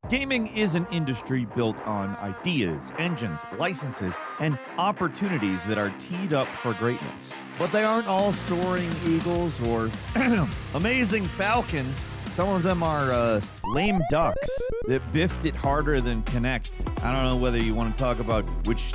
Gaming is an industry built on ideas, engines, licenses, and opportunities that are teed up for greatness. But they aren't all soaring eagles or amazing falcons. Some of them are lame ducks that biffed it harder than Kinect. I don't know whether you want to talk about which,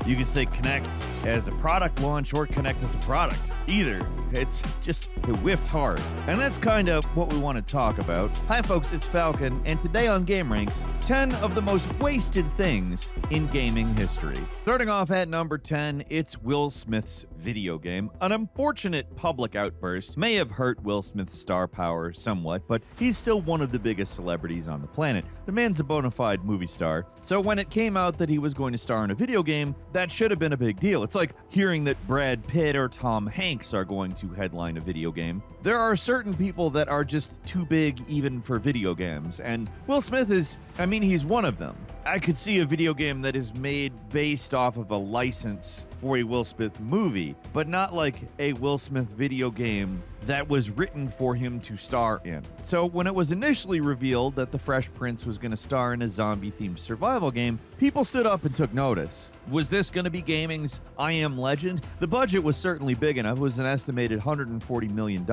you could say Kinect as a product launch or Kinect as a product. Either. It's just, it whiffed hard. And that's kind of what we want to talk about. Hi folks, it's Falcon, and today on gameranx, 10 of the most wasted things in gaming history. Starting off at number 10, it's Will Smith's video game. An unfortunate public outburst may have hurt Will Smith's star power somewhat, but he's still one of the biggest celebrities on the planet. The man's a bona fide movie star. So when it came out that he was going to star in a video game, that should have been a big deal. It's like hearing that Brad Pitt or Tom Hanks are going to headline a video game. There are certain people that are just too big even for video games, and Will Smith is, he's one of them. I could see a video game that is made based off of a license for a Will Smith movie, but not like a Will Smith video game that was written for him to star in. So when it was initially revealed that the Fresh Prince was going to star in a zombie-themed survival game, people stood up and took notice. Was this going to be gaming's I Am Legend? The budget was certainly big enough. It was an estimated $140 million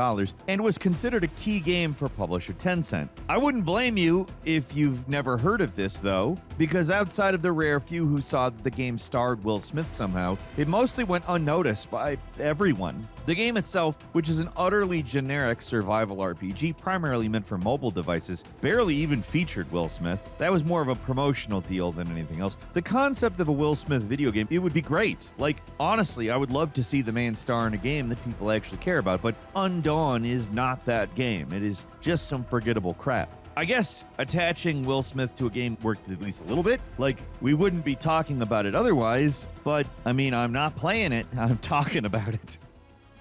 and was considered a key game for publisher Tencent. I wouldn't blame you if you've never heard of this, though, because outside of the rare few who saw that the game starred Will Smith somehow, it mostly went unnoticed by everyone. The game itself, which is an utterly generic survival RPG primarily meant for mobile devices, barely even featured Will Smith. That was more of a promotional deal than anything else. The concept of a Will Smith video game, it would be great. Like, honestly, I would love to see the man star in a game that people actually care about, but Undawn is not that game. It is just some forgettable crap. I guess attaching Will Smith to a game worked at least a little bit. Like, we wouldn't be talking about it otherwise, but, I'm not playing it, I'm talking about it.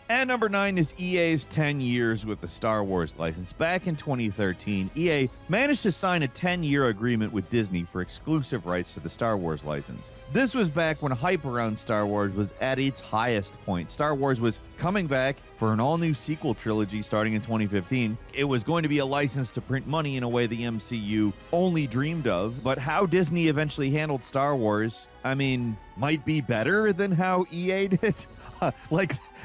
At number 9 is EA's 10 years with the Star Wars license. Back in 2013, EA managed to sign a 10-year agreement with Disney for exclusive rights to the Star Wars license. This was back when hype around Star Wars was at its highest point. Star Wars was coming back for an all-new sequel trilogy starting in 2015. It was going to be a license to print money in a way the MCU only dreamed of, but how Disney eventually handled Star Wars, might be better than how EA did.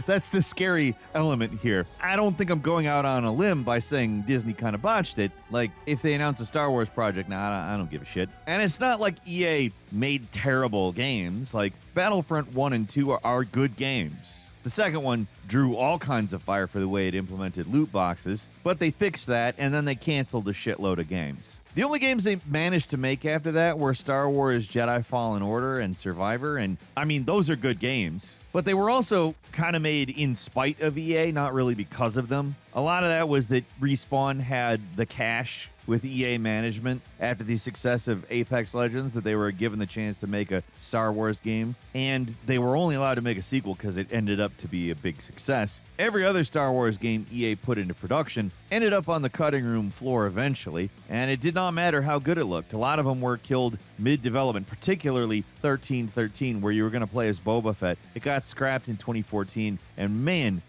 That's the scary element here. I don't think I'm going out on a limb by saying Disney kind of botched it. Like, if they announce a Star Wars project, I don't give a shit. And it's not like EA made terrible games. Like, Battlefront 1 and 2 are good games. The second one drew all kinds of fire for the way it implemented loot boxes, but they fixed that and then they canceled a shitload of games. The only games they managed to make after that were Star Wars Jedi Fallen Order and Survivor, and those are good games. But they were also kind of made in spite of EA, not really because of them. A lot of that was that Respawn had the cash with EA management after the success of Apex Legends that they were given the chance to make a Star Wars game, and they were only allowed to make a sequel because it ended up to be a big success. Every other Star Wars game EA put into production ended up on the cutting room floor eventually, and it did not matter how good it looked. A lot of them were killed mid-development, particularly 1313, where you were going to play as Boba Fett. It got scrapped in 2014, and man,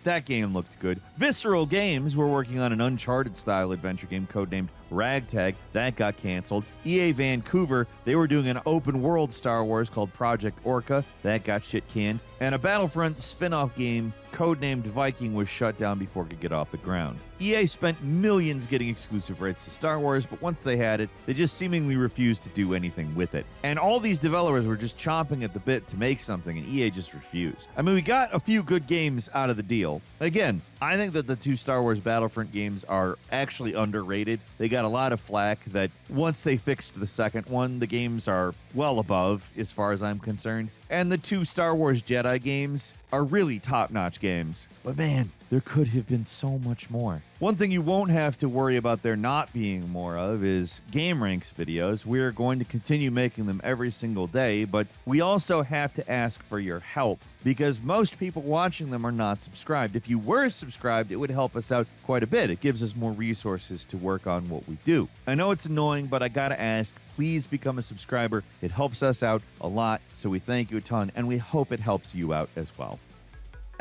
that game looked good. Visceral Games were working on an Uncharted-style adventure game codenamed Ragtag. That got canceled. EA Vancouver, they were doing an open-world Star Wars called Project Orca. That got shit-canned. And a Battlefront spin-off game codenamed Viking was shut down before it could get off the ground. EA spent millions getting exclusive rights to Star Wars, but once they had it, they just seemingly refused to do anything with it. And all these developers were just chomping at the bit to make something, and EA just refused. We got a few good games out of the deal. Again, I think that the two Star Wars Battlefront games are actually underrated. They got a lot of flack that once they fixed the second one, the games are well above, as far as I'm concerned. And the two Star Wars Jedi games are really top-notch games. But man, there could have been so much more. One thing you won't have to worry about there not being more of is gameranx videos. We're going to continue making them every single day, but we also have to ask for your help because most people watching them are not subscribed. If you were subscribed, it would help us out quite a bit. It gives us more resources to work on what we do. I know it's annoying, but I gotta ask, please become a subscriber. It helps us out a lot, so we thank you a ton, and we hope it helps you out as well.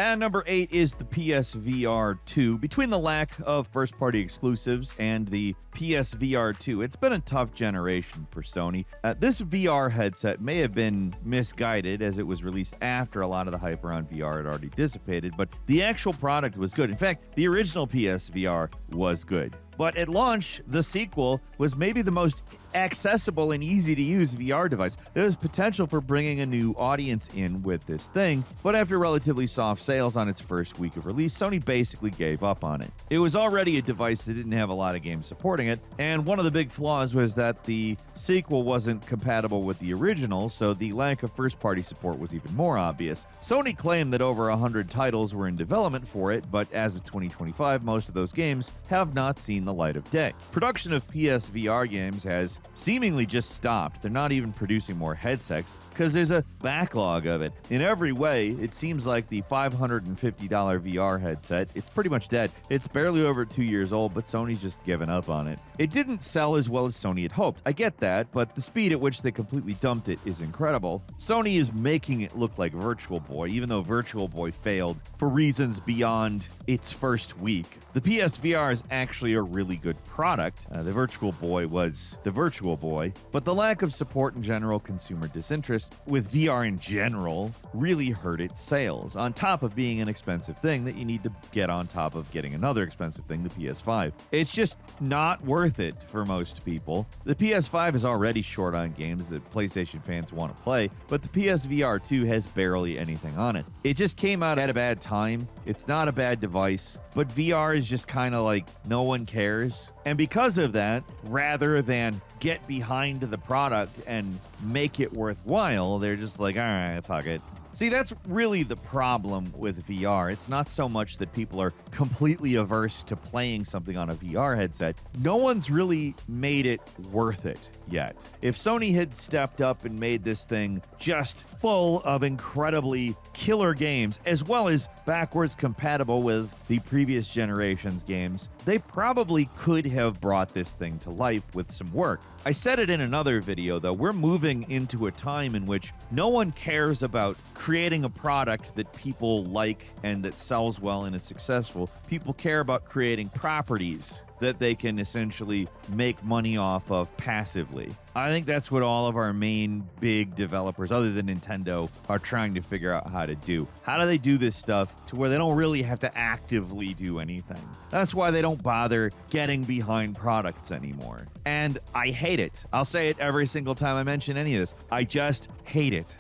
And number 8 is the PSVR 2. Between the lack of first-party exclusives and the PSVR 2, it's been a tough generation for Sony. This VR headset may have been misguided as it was released after a lot of the hype around VR had already dissipated, but the actual product was good. In fact, the original PSVR was good. But at launch, the sequel was maybe the most accessible and easy to use VR device. There was potential for bringing a new audience in with this thing, but after relatively soft sales on its first week of release, Sony basically gave up on it. It was already a device that didn't have a lot of games supporting it, and one of the big flaws was that the sequel wasn't compatible with the original, so the lack of first-party support was even more obvious. Sony claimed that over 100 titles were in development for it, but as of 2025, most of those games have not seen the light of day. Production of PSVR games has seemingly just stopped. They're not even producing more headsets because there's a backlog of it. In every way, it seems like the $550 VR headset, it's pretty much dead. It's barely over 2 years old, but Sony's just given up on it. It didn't sell as well as Sony had hoped. I get that, but the speed at which they completely dumped it is incredible. Sony is making it look like Virtual Boy, even though Virtual Boy failed for reasons beyond its first week. The PSVR is actually a really good product. The Virtual Boy was the Virtual Boy, but the lack of support and general consumer disinterest with VR in general really hurt its sales, on top of being an expensive thing that you need to get on top of getting another expensive thing, the PS5. It's just not worth it for most people. The PS5 is already short on games that PlayStation fans want to play, but the PSVR 2 has barely anything on it. It just came out at a bad time. It's not a bad device, but VR is just kind of like no one cares. And because of that, rather than get behind the product and make it worthwhile, they're just like, all right, fuck it. See, that's really the problem with VR. It's not so much that people are completely averse to playing something on a VR headset. No one's really made it worth it yet. If Sony had stepped up and made this thing just full of incredibly killer games, as well as backwards compatible with the previous generation's games, they probably could have brought this thing to life with some work. I said it in another video, though, we're moving into a time in which no one cares about creating a product that people like and that sells well and is successful. People care about creating properties that they can essentially make money off of passively. I think that's what all of our main big developers, other than Nintendo, are trying to figure out how to do. How do they do this stuff to where they don't really have to actively do anything? That's why they don't bother getting behind products anymore. And I hate it. I'll say it every single time I mention any of this. I just hate it.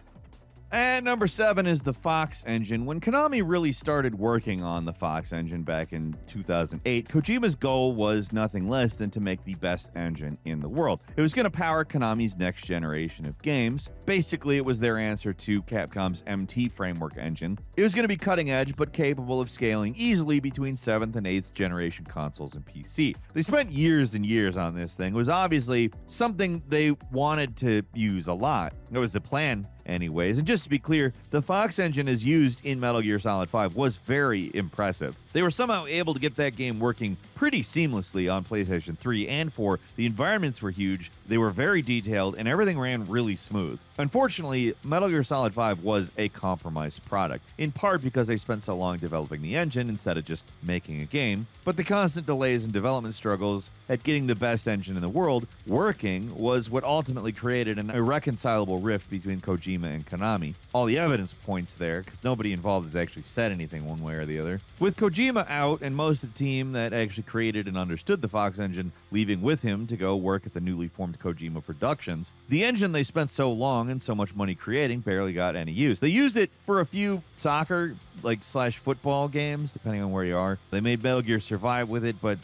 And number 7 is the Fox engine. When Konami really started working on the Fox engine back in 2008, Kojima's goal was nothing less than to make the best engine in the world. It was going to power Konami's next generation of games. Basically, it was their answer to Capcom's MT framework engine. It was going to be cutting edge, but capable of scaling easily between 7th and 8th generation consoles and PC. They spent years and years on this thing. It was obviously something they wanted to use a lot. It was the plan anyways. And just to be clear, the Fox engine as used in Metal Gear Solid 5 was very impressive. They were somehow able to get that game working pretty seamlessly on PlayStation 3 and 4. The environments were huge, they were very detailed, and everything ran really smooth. Unfortunately, Metal Gear Solid 5 was a compromised product, in part because they spent so long developing the engine instead of just making a game. But the constant delays and development struggles at getting the best engine in the world working was what ultimately created an irreconcilable rift between Kojima and Konami. All the evidence points there, because nobody involved has actually said anything one way or the other. With Kojima out and most of the team that actually created and understood the Fox engine leaving with him to go work at the newly formed Kojima Productions, the engine they spent so long and so much money creating barely got any use. They used it for a few soccer / football games, depending on where you are. They made Metal Gear Survive with it, but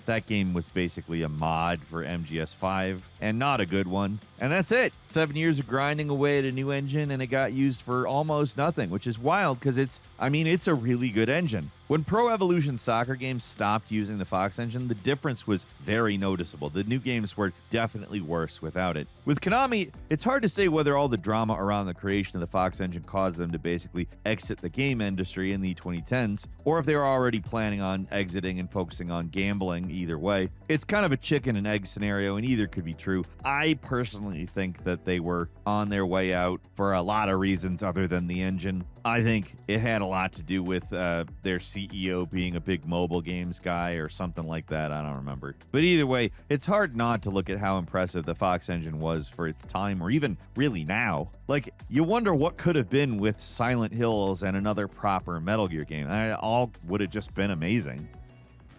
that game was basically a mod for MGS5, and not a good one. And that's it. 7 years of grinding away at a new engine, and it got used for almost nothing, which is wild because it's a really good engine. When Pro Evolution Soccer games stopped using the Fox engine, the difference was very noticeable. The new games were definitely worse without it. With Konami, it's hard to say whether all the drama around the creation of the Fox engine caused them to basically exit the game industry in the 2010s, or if they were already planning on exiting and focusing on gambling. Either way, it's kind of a chicken and egg scenario, and either could be true. I personally think that they were on their way out for a lot of reasons other than the engine. I think it had a lot to do with their CEO being a big mobile games guy or something like that. I don't remember. But either way, it's hard not to look at how impressive the Fox engine was for its time, or even really now. Like, you wonder what could have been with Silent Hills and another proper Metal Gear game. All would have just been amazing.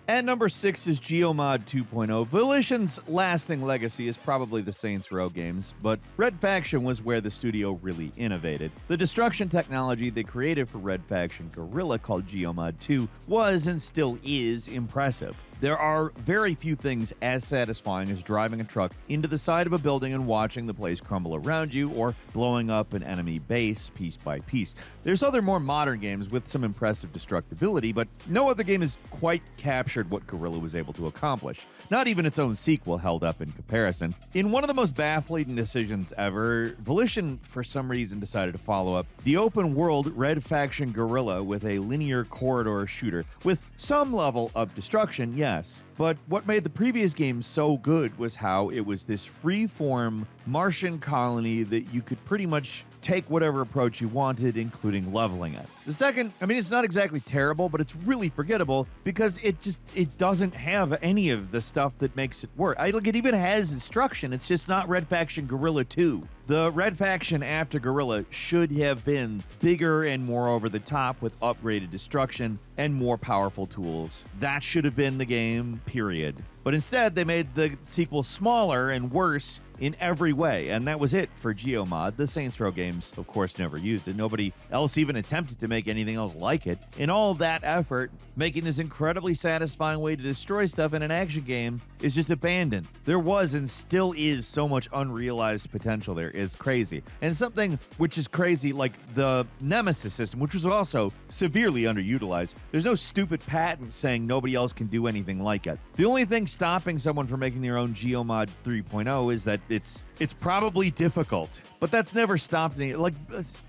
At number 6 is Geomod 2.0. Volition's lasting legacy is probably the Saints Row games, but Red Faction was where the studio really innovated. The destruction technology they created for Red Faction Guerrilla, called Geomod 2, was and still is impressive. There are very few things as satisfying as driving a truck into the side of a building and watching the place crumble around you, or blowing up an enemy base piece by piece. There's other more modern games with some impressive destructibility, but no other game has quite captured what Guerrilla was able to accomplish. Not even its own sequel held up in comparison. In one of the most baffling decisions ever, Volition for some reason decided to follow up the open world Red Faction Guerrilla with a linear corridor shooter with some level of destruction, yes. But what made the previous game so good was how it was this free-form Martian colony that you could pretty much take whatever approach you wanted, including leveling it. The second, it's not exactly terrible, but it's really forgettable because it doesn't have any of the stuff that makes it work. It even has destruction, it's just not Red Faction Guerrilla 2. The Red Faction after Guerrilla should have been bigger and more over the top with upgraded destruction and more powerful tools. That should have been the game, period. But instead, they made the sequel smaller and worse in every way, and that was it for Geomod. The Saints Row games, of course, never used it. Nobody else even attempted to make anything else like it. In all that effort, making this incredibly satisfying way to destroy stuff in an action game is just abandoned. There was and still is so much unrealized potential there. It's crazy. And something which is crazy, like the Nemesis system, which was also severely underutilized. There's no stupid patent saying nobody else can do anything like it. The only thing stopping someone from making their own Geomod 3.0 is that it's probably difficult, but that's never stopped any. Like,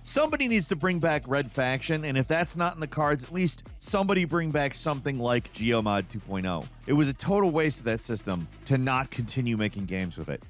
somebody needs to bring back Red Faction, and if that's not in the cards, at least somebody bring back something like Geomod 2.0. It was a total waste of that system to not continue making games with it.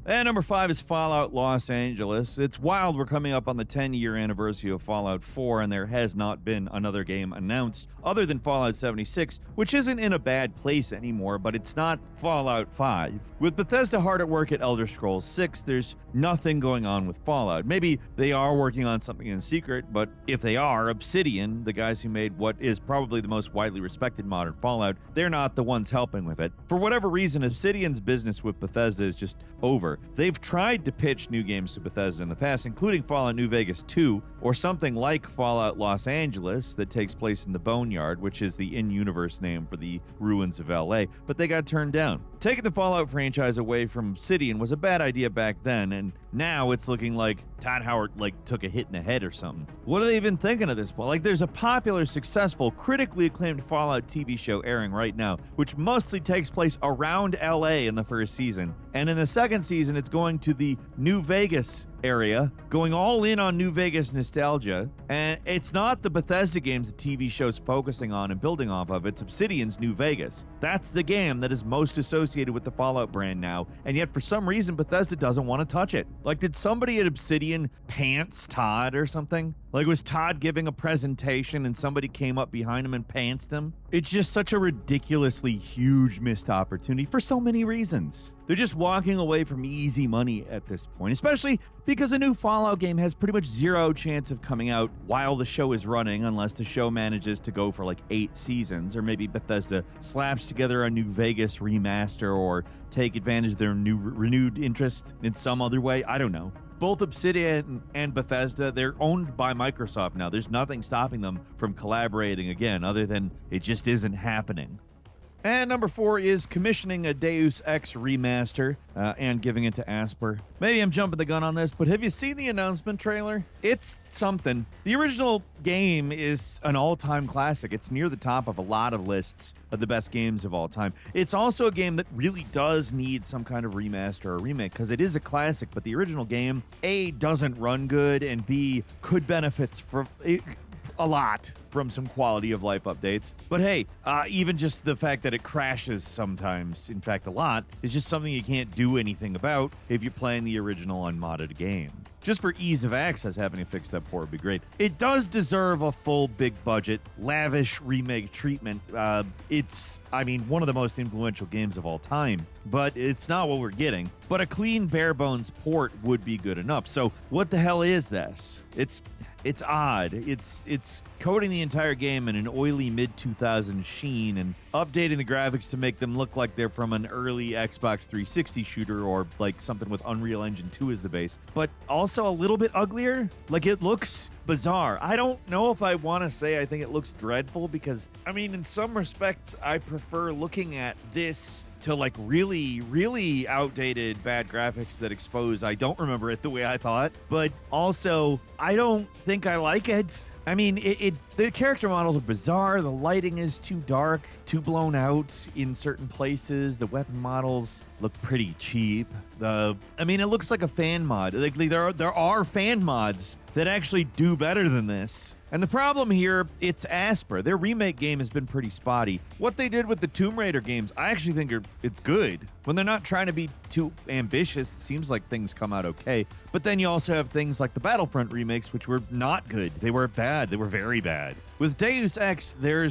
And number 5 is Fallout Los Angeles. It's wild we're coming up on the 10-year anniversary of Fallout 4, and there has not been another game announced other than Fallout 76, which isn't in a bad place anymore, but it's not Fallout 5. With Bethesda hard at work at Elder Scrolls 6, there's nothing going on with Fallout. Maybe they are working on something in secret, but if they are, Obsidian, the guys who made what is probably the most widely respected modern Fallout, they're not the ones helping with it. For whatever reason, Obsidian's business with Bethesda is just over. They've tried to pitch new games to Bethesda in the past, including Fallout New Vegas 2, or something like Fallout Los Angeles that takes place in the Boneyard, which is the in-universe name for the ruins of LA, but they got turned down. Taking the Fallout franchise away from Obsidian was a bad idea back then, and now it's looking like Todd Howard took a hit in the head or something. What are they even thinking at this point? There's a popular, successful, critically acclaimed Fallout TV show airing right now, which mostly takes place around LA in the first season, and in the second season it's going to the New Vegas area, going all in on New Vegas nostalgia. And it's not the Bethesda games the TV show's focusing on and building off of, it's Obsidian's New Vegas. That's the game that is most associated with the Fallout brand now, and yet for some reason Bethesda doesn't want to touch it. Did somebody at Obsidian pants Todd or something? Was Todd giving a presentation and somebody came up behind him and pantsed him? It's just such a ridiculously huge missed opportunity for so many reasons. They're just walking away from easy money at this point, especially because a new Fallout game has pretty much zero chance of coming out while the show is running, unless the show manages to go for 8 seasons, or maybe Bethesda slaps together a New Vegas remaster or take advantage of their renewed interest in some other way. I don't know. Both Obsidian and Bethesda, they're owned by Microsoft now. There's nothing stopping them from collaborating again, other than it just isn't happening. And number 4 is commissioning a Deus Ex remaster and giving it to Asper. Maybe I'm jumping the gun on this, but have you seen the announcement trailer? It's something. The original game is an all-time classic. It's near the top of a lot of lists of the best games of all time. It's also a game that really does need some kind of remaster or remake, because it is a classic, but the original game, A, doesn't run good, and B, could benefit from a lot from some quality of life updates. But hey, even just the fact that it crashes sometimes, in fact a lot, is just something you can't do anything about if you're playing the original unmodded game. Just for ease of access, having to fix that port would be great. It does deserve a full, big budget, lavish remake treatment. It's, one of the most influential games of all time, but it's not what we're getting. But a clean, bare-bones port would be good enough. So what the hell is this? It's odd. It's coating the entire game in an oily mid-2000s sheen and updating the graphics to make them look like they're from an early Xbox 360 shooter or like something with Unreal Engine 2 as the base, but also a little bit uglier. Like, it looks bizarre. I don't know if I want to say I think it looks dreadful because, in some respects, I prefer looking at this to like really, really outdated bad graphics that expose I don't remember it the way I thought, but also I don't think I like it. The character models are bizarre. The lighting is too dark, too blown out in certain places. The weapon models look pretty cheap. It looks like a fan mod. Like there are fan mods that actually do better than this. And the problem here, it's Asper. Their remake game has been pretty spotty. What they did with the Tomb Raider games, I actually think it's good. When they're not trying to be too ambitious, it seems like things come out okay. But then you also have things like the Battlefront remakes, which were not good. They were bad. They were very bad. With Deus Ex, they're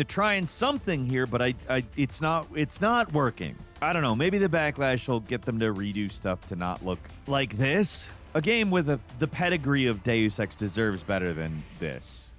trying something here, but it's not working. I don't know. Maybe the backlash will get them to redo stuff to not look like this. A game with the pedigree of Deus Ex deserves better than this.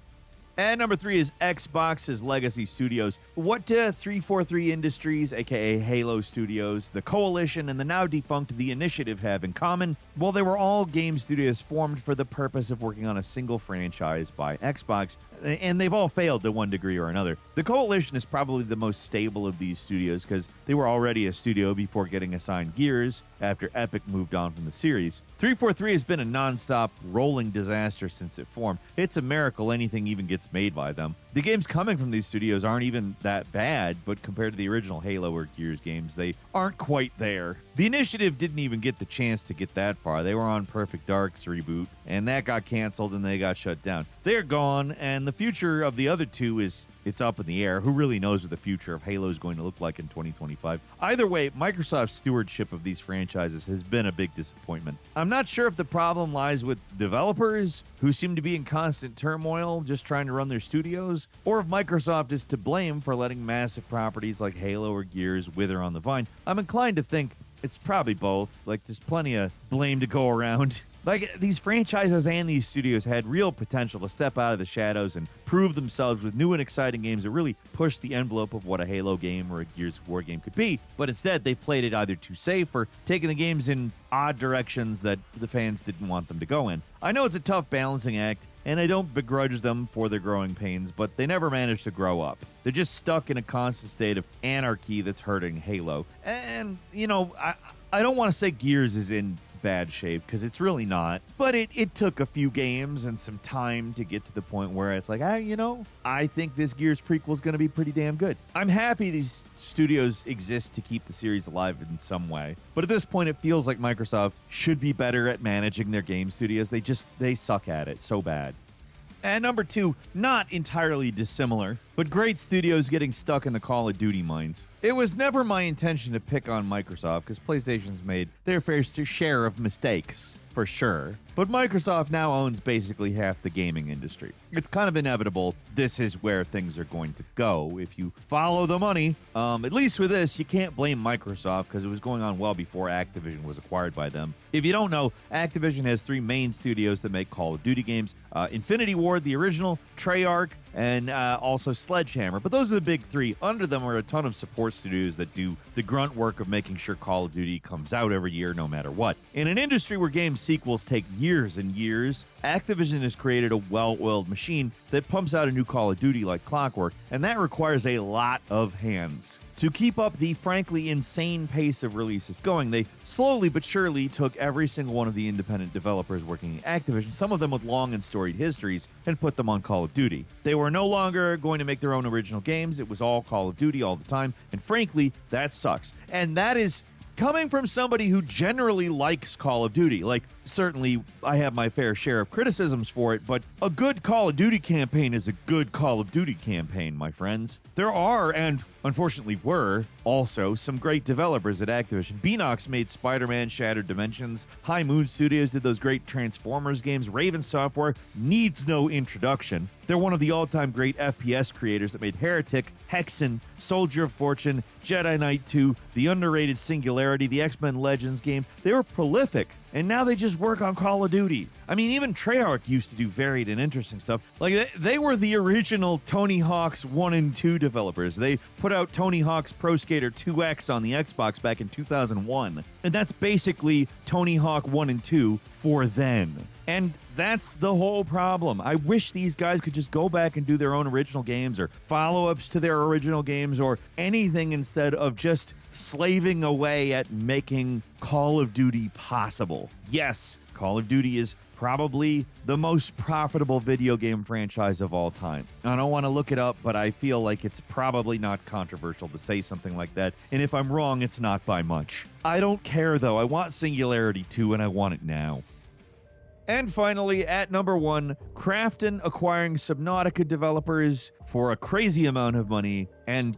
And number 3 is Xbox's Legacy Studios. What do 343 Industries, aka Halo Studios, the Coalition, and the now defunct The Initiative have in common? Well, they were all game studios formed for the purpose of working on a single franchise by Xbox, and they've all failed to one degree or another. The Coalition is probably the most stable of these studios because they were already a studio before getting assigned Gears after Epic moved on from the series. 343 has been a non-stop rolling disaster since it formed. It's a miracle anything even gets made by them. The games coming from these studios aren't even that bad, but compared to the original Halo or Gears games, they aren't quite there. The Initiative didn't even get the chance to get that far. They were on Perfect Dark's reboot, and that got canceled and they got shut down. They're gone, and the future of the other two it's up in the air. Who really knows what the future of Halo is going to look like in 2025? Either way, Microsoft's stewardship of these franchises has been a big disappointment. I'm not sure if the problem lies with developers, who seem to be in constant turmoil just trying to run their studios, or if Microsoft is to blame for letting massive properties like Halo or Gears wither on the vine. I'm inclined to think it's probably both. Like, there's plenty of blame to go around. Like, these franchises and these studios had real potential to step out of the shadows and prove themselves with new and exciting games that really push the envelope of what a Halo game or a Gears of War game could be. But instead, they've played it either too safe or taken the games in odd directions that the fans didn't want them to go in. I know it's a tough balancing act, and I don't begrudge them for their growing pains, but they never managed to grow up. They're just stuck in a constant state of anarchy that's hurting Halo. And, I don't want to say Gears is in bad shape because it's really not, but it took a few games and some time to get to the point where it's like, I think this Gears prequel is going to be pretty damn good. I'm happy these studios exist to keep the series alive in some way, but at this point it feels like Microsoft should be better at managing their game studios. They suck at it so bad. And number 2, not entirely dissimilar, but great studios getting stuck in the Call of Duty mines. It was never my intention to pick on Microsoft because PlayStation's made their fair share of mistakes, for sure. But Microsoft now owns basically half the gaming industry. It's kind of inevitable. This is where things are going to go if you follow the money. At least with this, you can't blame Microsoft because it was going on well before Activision was acquired by them. If you don't know, Activision has 3 main studios that make Call of Duty games. Infinity Ward, the original, Treyarch, and also Sledgehammer. But those are the big 3. Under them are a ton of support studios that do the grunt work of making sure Call of Duty comes out every year no matter what. In an industry where game sequels take years and years, Activision has created a well-oiled machine that pumps out a new Call of Duty like clockwork, and that requires a lot of hands. To keep up the frankly insane pace of releases going, they slowly but surely took every single one of the independent developers working at Activision, some of them with long and storied histories, and put them on Call of Duty. They were no longer going to make their own original games. It was all Call of Duty all the time, and frankly, that sucks. And that is coming from somebody who generally likes Call of Duty. Like, certainly I have my fair share of criticisms for it, but a good Call of Duty campaign is a good Call of Duty campaign, my friends. There are, and unfortunately were, also some great developers at Activision. Beanox made Spider-Man Shattered Dimensions. High Moon Studios did those great Transformers games. Raven Software needs no introduction. They're one of the all-time great FPS creators that made Heretic, Hexen, Soldier of Fortune, Jedi Knight 2, the underrated Singularity, the X-Men Legends game. They were prolific, and now they just work on Call of Duty. I mean, even Treyarch used to do varied and interesting stuff. Like, they were the original Tony Hawk's 1 and 2 developers. They put out Tony Hawk's Pro Skater 2X on the Xbox back in 2001. And that's basically Tony Hawk 1 and 2 for then. And that's the whole problem. I wish these guys could just go back and do their own original games or follow-ups to their original games or anything instead of just slaving away at making Call of Duty possible. Yes, Call of Duty is probably the most profitable video game franchise of all time. I don't want to look it up, but I feel like it's probably not controversial to say something like that. And if I'm wrong, it's not by much. I don't care, though. I want Singularity 2, and I want it now. And finally, at number 1, Krafton acquiring Subnautica developers for a crazy amount of money, and,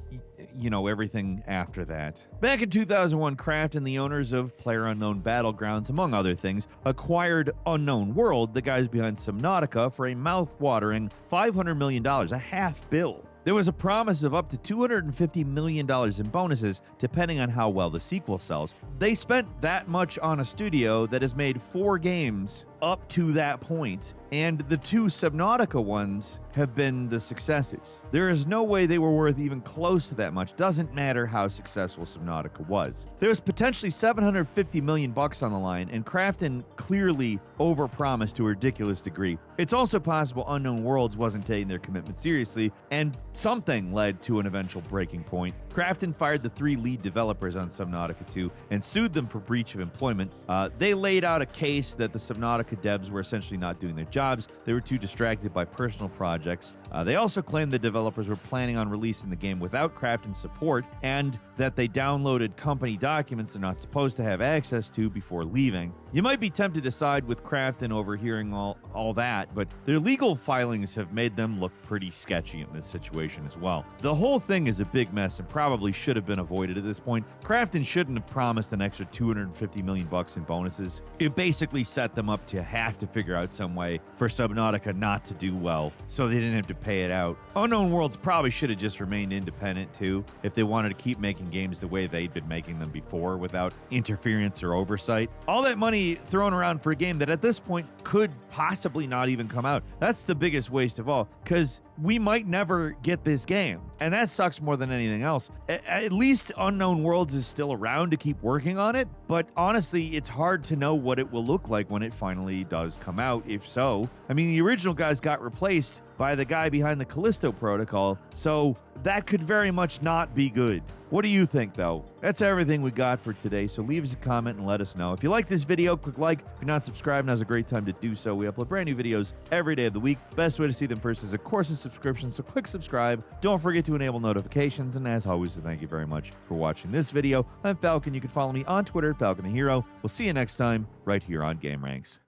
you know, everything after that. Back in 2001, Krafton, the owners of PlayerUnknown Battlegrounds, among other things, acquired Unknown World, the guys behind Subnautica, for a mouth-watering $500 million, a half bill. There was a promise of up to $250 million in bonuses, depending on how well the sequel sells. They spent that much on a studio that has made 4 games up to that point, and the 2 Subnautica ones have been the successes. There is no way they were worth even close to that much. Doesn't matter how successful Subnautica was. There was potentially $750 million on the line, and Krafton clearly overpromised to a ridiculous degree. It's also possible Unknown Worlds wasn't taking their commitment seriously, and something led to an eventual breaking point. Krafton fired the 3 lead developers on Subnautica 2 and sued them for breach of employment. They laid out a case that the Subnautica devs were essentially not doing their jobs. They were too distracted by personal projects. They also claimed the developers were planning on releasing the game without Krafton's support, and that they downloaded company documents they're not supposed to have access to before leaving. You might be tempted to side with Krafton over hearing all that, but their legal filings have made them look pretty sketchy in this situation as well. The whole thing is a big mess and probably should have been avoided at this point. Krafton shouldn't have promised an extra $250 million in bonuses. It basically set them up to have to figure out some way for Subnautica not to do well, so they didn't have to pay it out. Unknown Worlds probably should have just remained independent too, if they wanted to keep making games the way they'd been making them before without interference or oversight. All that money thrown around for a game that at this point could possibly not even come out. That's the biggest waste of all, because we might never get this game, and that sucks more than anything else. At least Unknown Worlds is still around to keep working on it, but honestly, it's hard to know what it will look like when it finally does come out, if so. I mean, the original guys got replaced by the guy behind the Callisto Protocol, so that could very much not be good. What do you think, though? That's everything we got for today, so leave us a comment and let us know. If you like this video, click like. If you're not subscribed, now's a great time to do so. We upload brand new videos every day of the week. Best way to see them first is, of course, a subscription, so click subscribe. Don't forget to enable notifications, and as always, thank you very much for watching this video. I'm Falcon. You can follow me on Twitter, Falcon the Hero. We'll see you next time, right here on GameRanx.